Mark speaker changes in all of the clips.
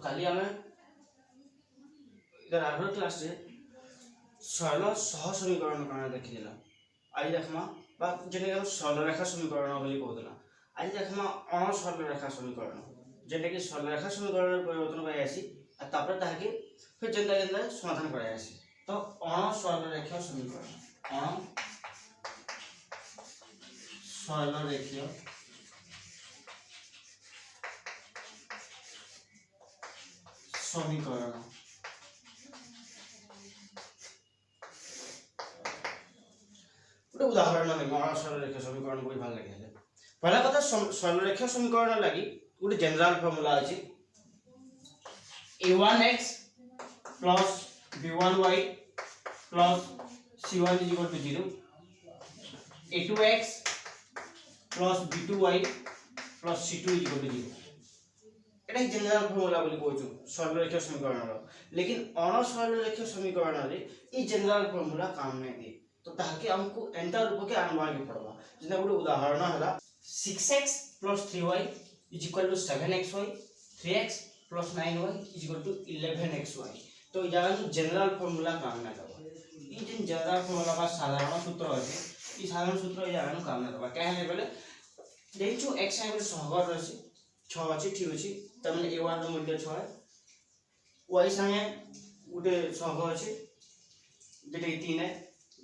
Speaker 1: काली आम इधर are class रे सरल सह समीकरण कण देखिदेला आज देखमा बा जेने सरल रेखा समीकरण बोली कहूला आज देखमा अणसरल रेखा समीकरण जेने कि सरल रेखा समीकरण परिवर्तन कराई आसी आ तापर ताके फिर जेंदा जेंदा समाधान कराई आसी तो अणसरल रेखा समीकरण अणसरल रेखीय समीकरण गोटे उदाहरण में सरल रेखा समीकरण को भल लगे पहला कथा सरल रेखा समीकरण लगी गोटे जनरल फॉर्मूला अछि a1x plus b1y plus c1 = 0 a2x plus b2y plus c2 = 0 एटा जनरल फॉर्मूला बोली कहछु सरल रेखा समीकरण लेकिन अणसरल रेखा समीकरण रे ई जनरल फॉर्मूला काम नहीं दे तो ताकि हमको एंटा रूप के आनवा के पड़वा जेना गोटे उदाहरण हला 6x + 3y = 7xy 3x + 9y = 11xy तो यार जनरल फॉर्मूला काम ना दबा ई जे जनरल फॉर्मूला का साधारण सूत्र है ई साधारण सूत्र यार काम ना दबा काहे बोले देखछु x है सहगर रहसी 6 अछि ठीक अछि त माने a1 रो मूल्य 6 है y संगे गोटे सहग अछि जेटे 3 है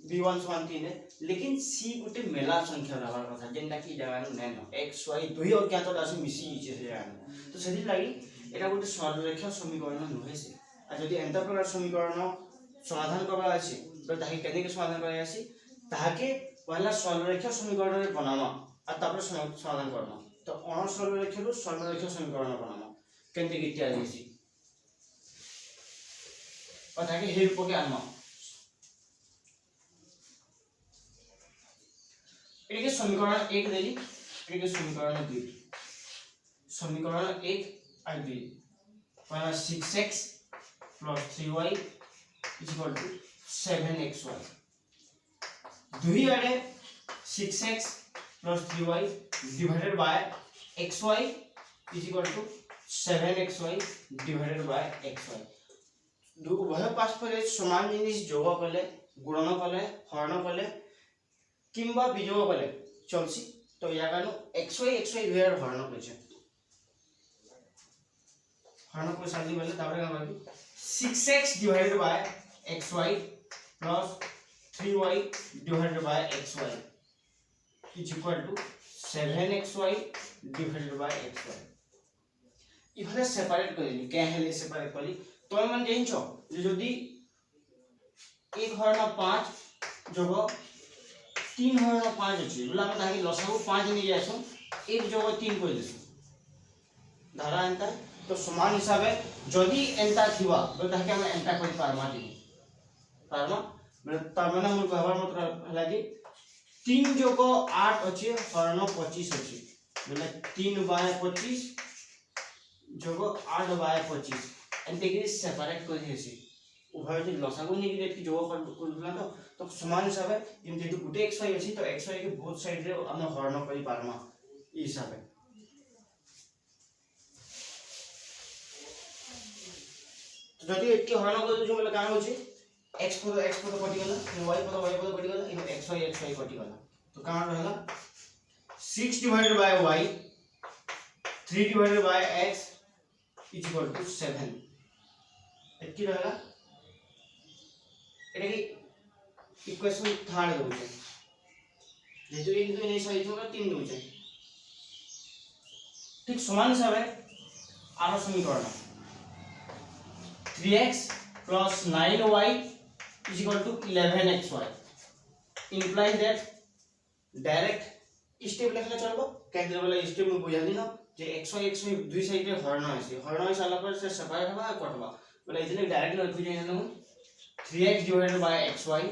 Speaker 1: b1 = 3 है लेकिन c गोटे मेला संख्या रहबार कथा जेंटा कि जगह नै न x y दुई अज्ञात राशि मिसी छै से तो सेति लागि एटा गोटे सरल रेखा समीकरण नहे से आ जदि एंता प्रकार समीकरण समाधान करबा अछि तो ताहि केने के समाधान करय अछि ताके पहला सरल रेखा समीकरण रे बनामा आ तापर समाधान करना तो अणसरल रेखा रो सरल रेखा समीकरण बनामा केनते इत्यादि अछि और ताके हे रूप के आनमा एके समीकरण 1 देली एके समीकरण 2 समीकरण 1 और 2 पहला 6x + 3y = 7xy दुई आड़े 6x + 3y divided by xy = 7xy divided by xy दो उभय पारस्पर समान जिनिस जोग कले गुणन कले हरण कले किंबा विजोग कले चलसी तो यागानु xy दुहेर हरण करछे हरण को साली बोले तापर का बाकी 6x divided by xy plus 3y divided by xy = 7xy divided by xy इफले सेपरेट करली के हेले सेपरेट करली तो मन जेनछो जदी 1 हरण 5 जोग 3 हरण 5 अछि बोला हम ताकि लसागु 5 नि जासु 1 जोग 3 कोइ देसु धारा एंता तो समान हिसाब है जदी एंता थिवा तो ताकि हम एंता कोइ पारमा दी पारमा त माने हम कहबार मतलब हला कि 3 जोग 8 अछि हरण 25 अछि बोले 3/25 जोग 8/25 एंते कि सेपरेट कर देसी उभय जे लसागु नि कि जोग कर तो समान हिसाब है इन जेतु गुटे xy अछि तो xy के बोथ साइड रे हम हरण करि पारमा ई हिसाब है तो जदि एके हरण कर जो बोले कान होछि x पद कटि गेला y पद कटि गेला इन xy कटि गेला तो कान रहला 6 divided by y 3 divided by x = 7 एकी रहला एटा की इक्वेशन थर्ड दोचे जेतु 1 2 नहीं सही होगा 3 दोचे ठीक समान हिसाब है आरो समीकरण 3x + 9y = 11xy implies that direct step लिखले चलबो केंद्र वाला स्टेप में बुझा दिनो जे xy दुई साइड रे हरण है साला पर से सेपरेट होगा कटवा बोले इतने डायरेक्ट लिख दिए न 3x divided by xy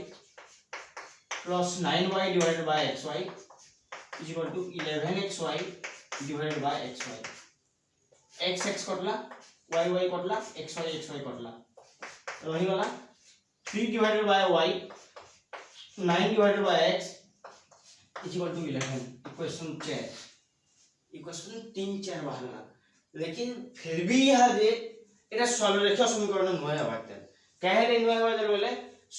Speaker 1: plus 9y divided by xy = 11xy divided by xy x कटला y कटला xy कटला तो वही वाला 3 divided by y 9 divided by x = 11 equation 4 equation 3 4 बाहर लेकिन फिर भी यह दे এটা সরলরেখীয় সমীকরণ নয় হবাতে কাহেলে নয় হবাতে বলে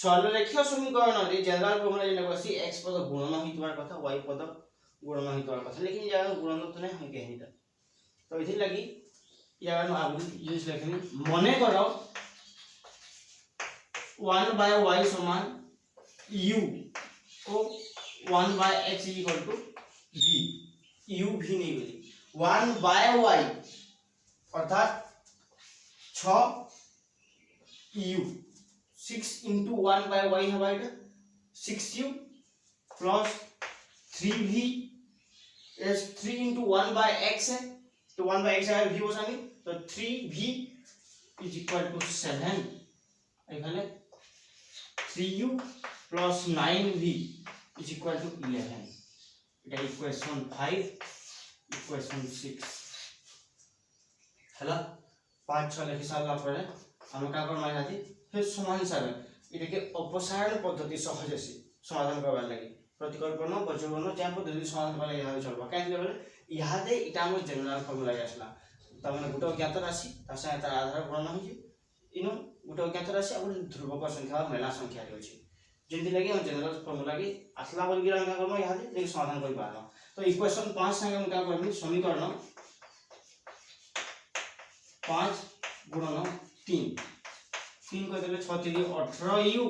Speaker 1: সরলরেখীয় সমীকরণ রে জেনারেল ফর্মুলা যেটা কইছি x পদ গুণন হইতবার কথা y পদ গুণন হইতবার কথা लेकिन জায়গা গুণন তো নাই হয় কেহিটা তো এথি লাগি ইয়ার আগুন ইউজ লেখনি মনে করো 1/y সমান u ও 1/x = v u v नहीं बोली 1/y অর্থাৎ 6 u 6 into 1/y হবা এটা 6u plus 3v is 3 into 1/x है तो 1/x है v বসানি তো 3v is equal to 7 এখানে 3u plus 9v is equal to 11 এটা ইকুয়েশন 5 ইকুয়েশন 6 হলো 5-6 লিখে সারলা পরে আমরা কাগর মাই হাতি ফির সমান হিসাবে এটাকে অপসারণ পদ্ধতি সহজে সমাধান করবার লাগে প্রতিকল্পন বজ্রগণ যা পদ্ধতি সমাধান করলে ইহাতে চলবা কাই বলে ইহাতে এটা আমরা জেনারেল ফর্মুলা আসলা তার মানে গোটা জ্ঞাত রাশি তার সাথে তার আধার গণনা হইছে ইনো গোটা জ্ঞাত রাশি আর ধ্রুবক সংখ্যা মেলা সংখ্যা রয়েছে যেটি লাগি हम जनरल फॉर्मूला की असला बोल गिरा का करम यहां दे समाधान कर पाना तो इक्वेशन 5 संगे हम क्या करबी समीकरण 5 गुणन 3 3 को देले 6 3 18u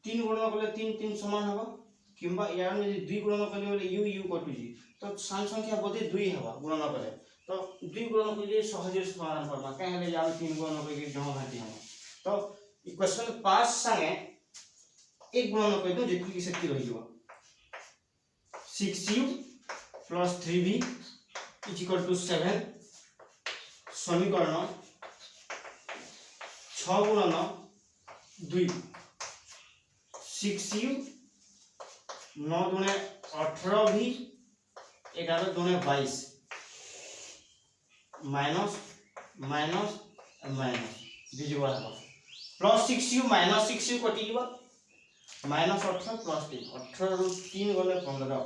Speaker 1: 3 गुणन करले 3 3 समान होबा किंबा यार में 2 गुणन करले बोले u u कटुजी तो सान संख्या बोधे 2 होबा गुणन करे तो 2 गुणन करले सहज समाधान करबा काहे ले जाओ 3 गुणन करके जमा घाटी हम तो इक्वेशन 5 संगे एक गुणन कर दो जेतु की शक्ति रही हो 6u plus 3v is equal to 7 समीकरण 6 गुणन 2 6u 9 दुने 18v 11 दुने 22 माइनस माइनस माइनस दिजवा है प्लस 6u माइनस 6u कटि जीवा माइनस 18 प्लस 3 18 रु 3 गले 15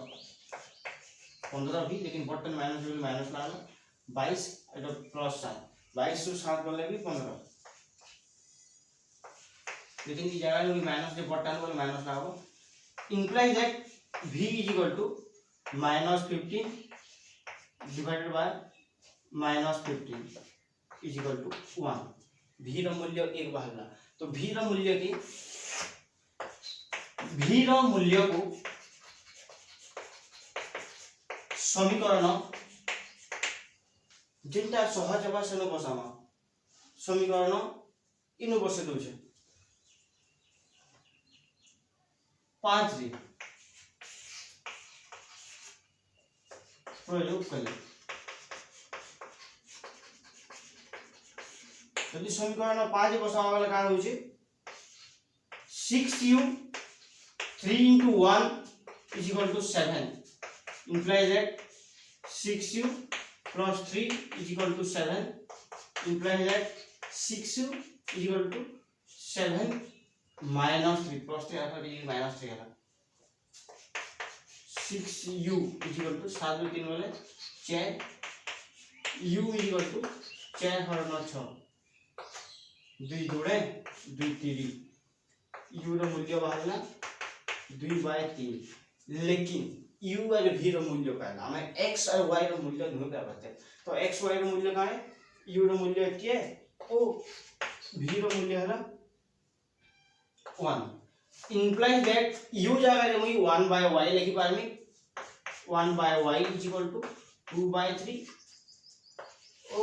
Speaker 1: 15 भी लेकिन बटन माइनस भी माइनस लागला 22 एटा प्लस 7 22 रु 7 गले भी 15 लेकिन ई जगह में माइनस के बटन गले माइनस लागो implies that v = -15 divided by -15 = 1 v ର मूल्य 1 बाहरला तो v ର मूल्य को समीकरण जिनटा सहज भाषा न बसामा समीकरण इनु बसे दोछे 5 रे प्रयोग कले यदि समीकरण 5 बसावा वाला का होई छै 6u 3 into 1 is equal to 7 implies that 6u plus 3 is equal to 7 implies that 6u is equal to 7 minus 3 plus 3 after minus 3 है 6u is equal to 7 में 3 वाले 4 u is equal to 4 और 6 2 जोड़े 2 3 u ର मूल्य बाहरला 2/3 लेकिन u और v ର मूल्य कहला हमें x और y ର मूल्य नहीं पता बते तो x y ର मूल्य का है u ର मूल्य के ओ v ର मूल्य है 1 implies that u जगह रे मुई 1/y लिखि पारमी 1/y = 2/3 O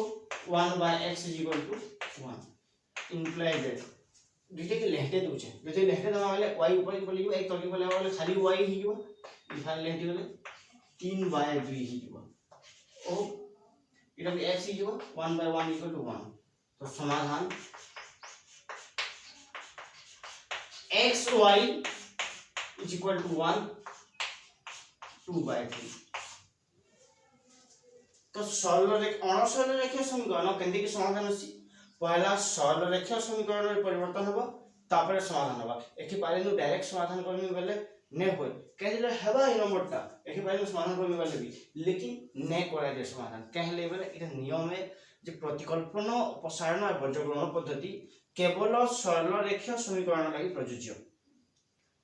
Speaker 1: 1/x = 1 implies that दुटे के लेहटे दोचे जते लेहटे दमा वाले y ऊपर के लियो एक तले वाले वाले खाली y ही जीवा इफान लेहटे वाले 3/2 ही जीवा ओ इटा के x ही जीवा 1/1 = 1 तो समाधान x y is equal to 1 2/3 तो सरल रेखीय समीकरण केंदे के समाधान अछि पहला सरल रेखीय समीकरण में परिवर्तन होबो तापर समाधान होबा एकी पारेनु डायरेक्ट समाधान करमी बेले ने होय कह दिले हेबा इ नंबरटा एके बारे समाधान करबे लेबी लेकिन ने करा दे समाधान कह लेबे इटा नियम है जे प्रतिकल्पन अपसारण और वर्गीकरण पद्धति केवल सरल रेखीय समीकरण लागि प्रयोज्य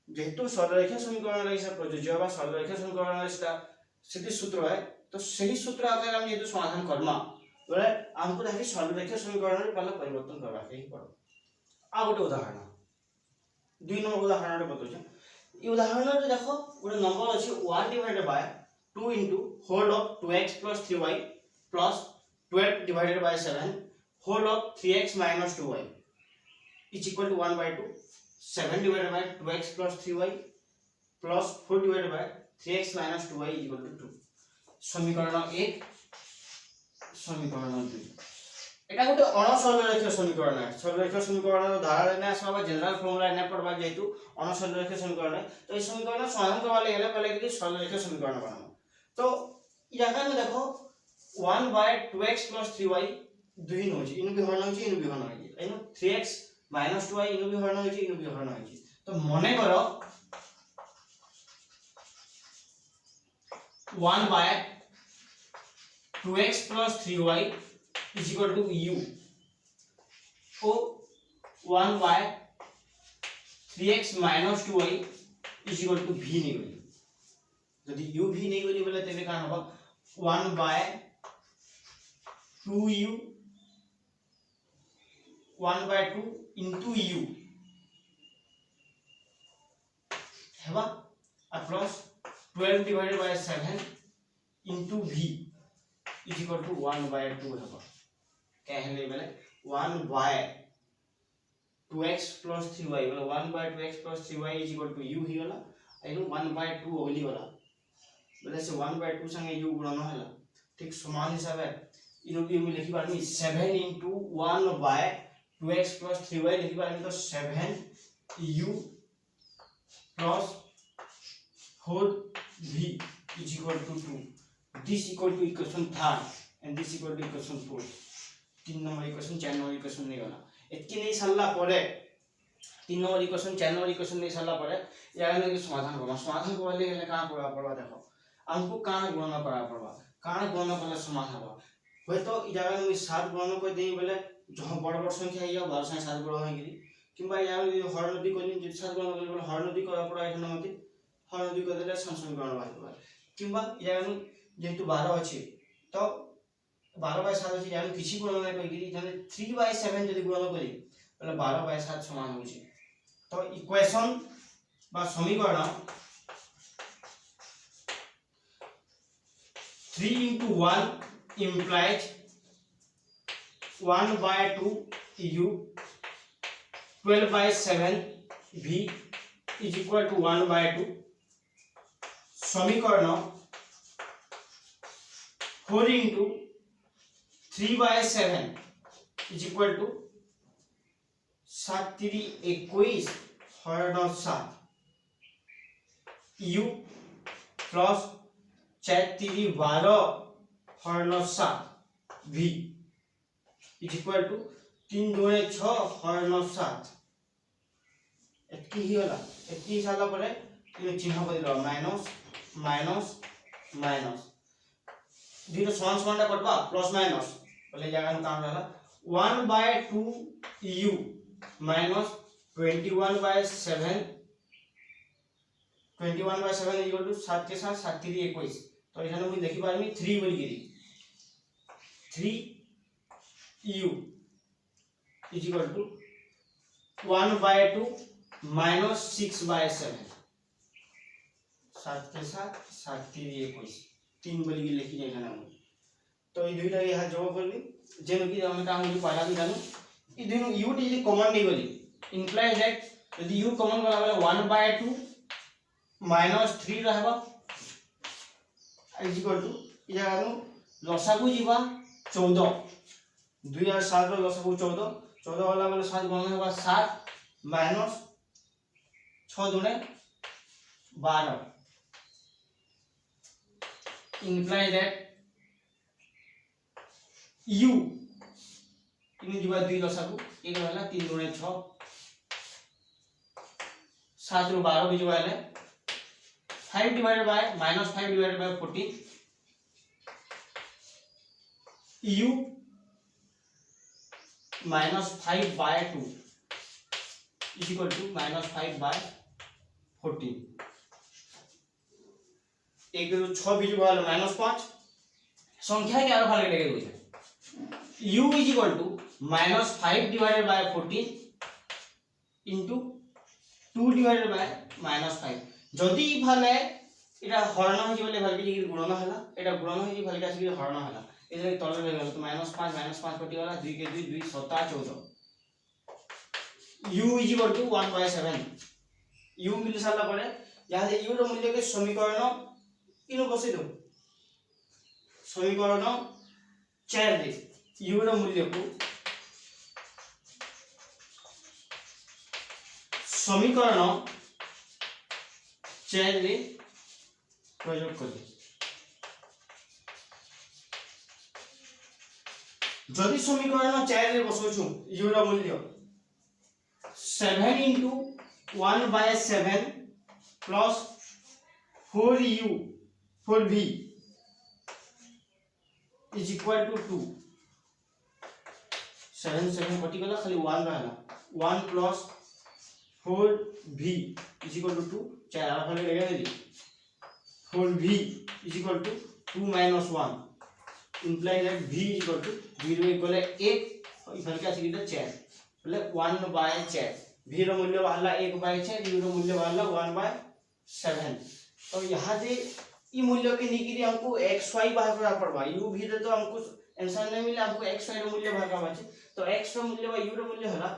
Speaker 1: जेहेतु सरल रेखीय समीकरण लागि से प्रयोज्य बा सरल रेखीय समीकरण सेटा सिद्धि सूत्र है तो सही सूत्र आधार हम जेतु समाधान करमा बोले हमको देखि सरल रेखीय समीकरण रे पहले परिवर्तन करबा के ही पड़ो आ गोटे उदाहरण 2 नंबर उदाहरण रे बतौ ये उदाहरण रे देखो गोटे नंबर अछि 1 divided by 2 into whole of 2x plus 3y plus 12 divided by 7 whole of 3x minus 2y is equal to 1 by 2 7 divided by 2x plus 3y plus 4 divided by 3x minus 2y is equal to 2 समीकरण 1 समीकरण 2 এটা গোটে অনসরল রেখীয় সমীকরণ है सरल रेखीय समीकरण धारा लेने आसबा बा जनरल फॉर्मूला ने पढ़बा जेतु अनसरल रेखीय समीकरण है तो इस समीकरण समाधान करबा ले पहले कि सरल रेखीय समीकरण बनाओ तो यहाँ में देखो 1 by 2x plus 3y दुई न होची इनु भी हरण होची इनु भी हरण होची एनु 3x minus 2y इनु भी हरण होची इनु भी हरण होची तो मने करो 1 by 2x plus 3y is equal to u or 1 by 3x minus 2y is equal to v नहीं बोली यदि u v नहीं बोली बोले तेरे कारण होगा 1 by 2u 1 by 2 into u है बा और plus 12 divided by 7 into v is equal to 1 by 2 है बा क्या है बोले 1 by 2x plus 3y बोले 1 by 2x plus 3y is equal to u ही वाला एनु 1 by 2 ओली वाला बोले से 1 by 2 संगे u गुणन होला ठीक समान हिसाब है इनु भी हम लिखि पारमी 7 into 1 by 2x plus 3y लिखि पारमी तो 7u plus 4v is equal to 2 this equal to equation 3 and this equal to equation 4 तीन नंबर इक्वेशन 4 नंबर इक्वेशन नहीं वाला एतकी नहीं सरला परे 3 नंबर इक्वेशन 4 नंबर इक्वेशन नहीं सरला परे यार ने समाधान करबा ले का करबा पड़बा देखो हमको कान गुणन करबा पड़बा कान गुणन करले समाधान होबा होय तो इ जगह में 7 गुणन कर देई बोले जो बड़ बड़ संख्या या 12 से 7 गुणन होई किबा यार हर नदी कोनी जे 7 गुणन करले बोले हर नदी करबा पड़ा एखन मते हर नदी कर देले समीकरण बाहर किबा यार जेतु 12 अछि तो 12 by 7 अछि यानी किछि गुणन नै कहि जने 3 by 7 जदि गुणन करी बोले 12 by 7 समान होछि तो इक्वेशन बा समीकरण 3 into 1 implies 1 by 2 u 12 by 7 v is equal to 1 by 2 समीकरण 4 into 3 by 7 is equal to 7 3 21 हरण 7 u plus 4 3 12 हरण 7 v is equal to 3 2 6 हरण 7 एतकी ही होला एतकी साला परे ये चिन्ह बदल माइनस माइनस माइनस जीरो समान समान टा करबा प्लस माइनस बोले जगह में काम रहला 1 by 2 u minus 21 by 7 21 by 7 equal to 7 के साथ 7 3 21 तो एखाने हम देखि पारमी 3 बोली गिरी 3 u is equal to 1 by 2 minus 6 by 7 7 के साथ 7 3 21 3 बोली गिरी लिखि जाय एखाने तो ये दुईटा यहाँ जोड़ करबी जेनो कि हम काम जो पहला भी जानू ई दोनों u टी कॉमन नहीं बोली इंप्लाइज दैट यदि u कॉमन गला वाला 1 by 2 minus 3 रहबा इज इक्वल टू इजानु लसागु जीवा 14 2 और 7 रो लसागु 14 14 वाला वाला 7 गुणन होगा 7 minus 6 दुने 12 इंप्लाइज दैट u इन जीवा 2 लसागु एक वाला 3 गुणे 6 7 रो 12 भी जीवा है 5 divided by -5 divided by 14 u -5 by 2 is equal to -5 by 14 एक दो 6 बीजू वाला -5 संख्या के आरो भागे लेके होइছে u is equal to -5 divided by 14 into 2 divided by -5 যদি ভালে এটা হরণ হৈ গলে ভালকে কি গুণন হলা এটা গুণন হৈ ভালকে আছে কি হরণ হলা এজে তলে রয়ে গেল তো -5 কটি वाला 2 के 2 2 7 14 u is equal to 1/7 u मिल साला पड़े यहाँ से u रो मूल्य के समीकरण इनो बसे दो समीकरण 4 रे u रो मूल्य को समीकरण 4 रे प्रयोग करी जदि समीकरण 4 रे बसोछु u रो मूल्य 7 into 1/7 plus 4u 4v is equal to 2 7 कटी गला खाली 1 रहला 1 plus 4v is equal to 2 चार आला फले लगा देली 4v is equal to 2 minus 1 implies that v is equal to 0 equal 1 Eiffel का सीधा 4 बोले 1/4 v रो मूल्य वाला 1/4 u रो मूल्य वाला 1/7 तो यहां से ई मूल्य के निकिरी हमको xy बाहर करना पड़बा u v रे तो हमको आंसर नहीं मिला हमको xy रो मूल्य बाहर करबा छै तो x रो मूल्य बा u रो मूल्य होला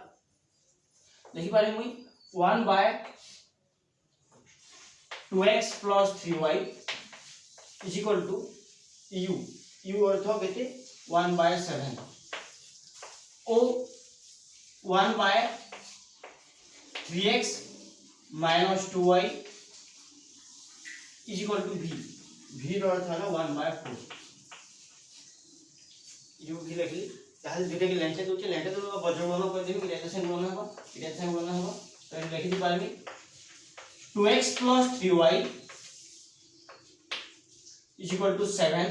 Speaker 1: देखि पारे मुई 1/2x + 3y is equal to u अर्थ केते 1/7 ओ 1/3x - 2y is equal to v रो अर्थ है 1/4 u v लिखली ताहले दुटे के लेंथ दोचे लेंथ तो बजरगुणन कर देबी इटा से गुणन हो इटा से गुणन हो तो लिखि दी पारबी 2x + 3y is equal to 7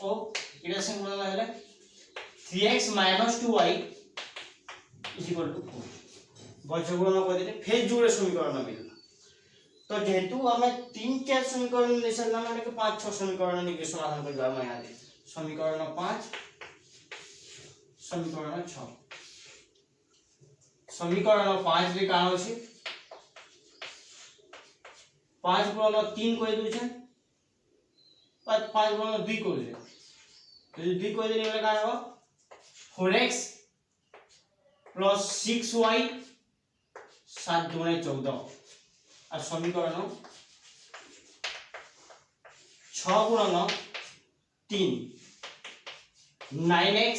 Speaker 1: ओ इटा से गुणन है 3x - 2y is equal to 4 बजरगुणन कर देते फिर जोड़े समीकरण मिलला तो जेहेतु हमें 3-4 समीकरण लेसन ना माने के 5-6 समीकरण निके समाधान करबा हम यहाँ दे समीकरण 5 समीकरण 6 समीकरण 5 रे का होछि 5 गुणन 3 कहि दउ छै 5 गुणन 2 कहि दे तो 2 कहि देले का हो 4x + 6y 7 × 14 और समीकरण 6 गुणन 3 9x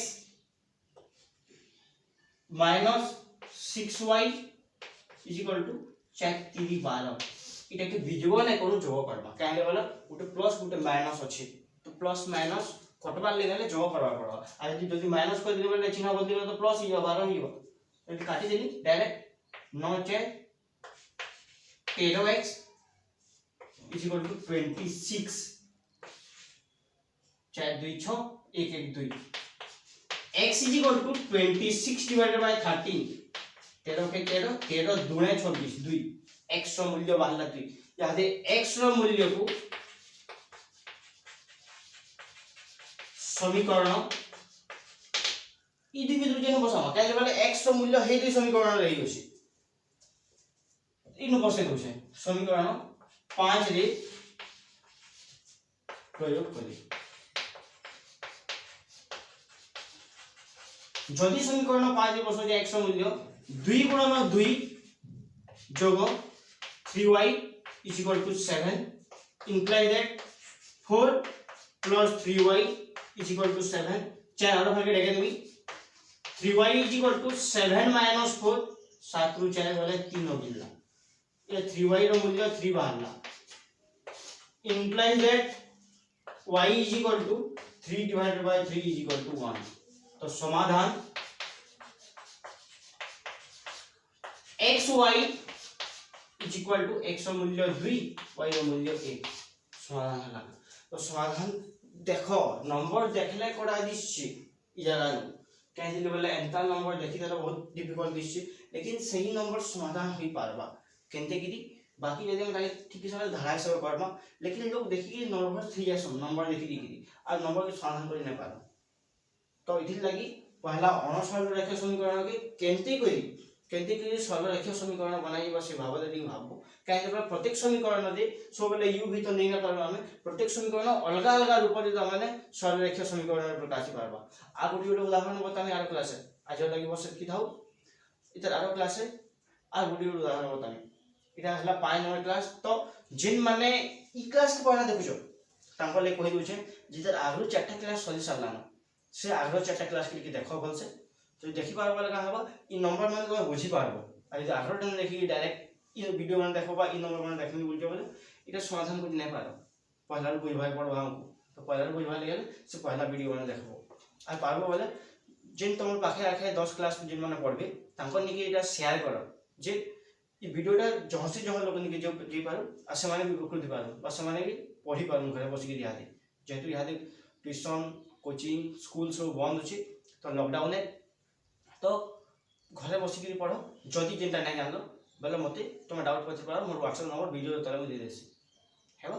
Speaker 1: - 6y is equal to 4 3 12 इटा के विजोग नै कोनो जोग करबा काहे बोला उटे प्लस उटे माइनस अछि तो प्लस माइनस कटबा ले गेले जोग करबा पड़ो आ यदि माइनस कर दिले बोले चिन्ह बदल तो प्लस ही 12 ही हो यदि काटी देली direct 9 4 13x is equal to 26 4 2 6 1 1 2 x is equal to 26 divided by 13 13 के 13 13 2 26 2 x रो मूल्य बाहला 3 यहाँ दे x रो मूल्य को समीकरण ई दुई बिंदु जेन बसावा काहे बोले x रो मूल्य हे दुई समीकरण रही होछि इनु बसे दोछे समीकरण 5 रे प्रयोग करी जदि समीकरण 5 रे बसो जे x रो मूल्य 2 × 2 जोग 3y is equal to 7 imply that 4 plus 3y is equal to 7 चार और भागे देखे देबी 3y is equal to 7 minus 4 7 रु 4 वाले 3 हो गिला ये 3y रो मूल्य 3 बाहरला implies that y is equal to 3 divided by 3 is equal to 1 तो समाधान xy is equal to x ର मूल्य 2 y ର मूल्य 1 समाधान होला। तो समाधान देखो नंबर देखले कोडा दिसछि इ जगह कहीं दिले बोले एंता नंबर देखि त बहुत डिफिकल्ट दिसछि, लेकिन सही नंबर समाधान होई पारबा केनते कि बाकी यदि हम ठीक से धारा से करबा, लेकिन लोग देखि कि नर्वस थी जासन नंबर देखि कि आ नंबर के समाधान कर नै पारो। तो इथि लगी पहला अणसरल रेखीय समीकरण के केनते करी सरल रेखीय समीकरण बनाइबा से भाबले दी भाबो काहे जे प्रत्येक समीकरण दे सो बेले u भी तो नै ना पारबा हमें प्रत्येक समीकरण अलग अलग रूप दे त माने सरल रेखीय समीकरण प्रकाश पारबा। आ गुडी उदाहरण बताने आरो क्लास है आज लगी बस की थाउ इतर आरो क्लास है आ गुडी उदाहरण बताने इटा हला 5 नंबर क्लास। तो जिन माने ई क्लास के पढ़ा देखुछो तांको ले कहि दोछे जितर आगु 4टा क्लास सरी सरलाना से आगु 4टा क्लास के देखो भल से तो देखि पारबा लगा हबा ई नंबर मान को बुझी पारबो। आ जे आगु टन देखि डायरेक्ट ई वीडियो मान देखबा ई नंबर मान देखनि बोलजो बोले इटा समाधान को नै पारो पहला बुझबाय पड़बा हमको। तो पहला बुझबा ले से पहला वीडियो मान देखबो आ पारबो बोले जिन तुम पाखे आखे 10 क्लास जिन माने पढ़बे तांको निके इटा शेयर करो जे ई वीडियोटा जहाँ से जहाँ लोग निके जो जे पारो आ से माने भी उपकृत पारो बस से माने भी पढ़ी पारो घरे बस के यादे जेतु यादे ट्यूशन कोचिंग स्कूल सब बंद अछि तो लॉकडाउन है तो घरे बस के पढ़ो जदी जेंटा नै जानलो बोले मते तुम डाउट पछ पारो मोर व्हाट्सएप नंबर वीडियो तले दे देसी हेबा।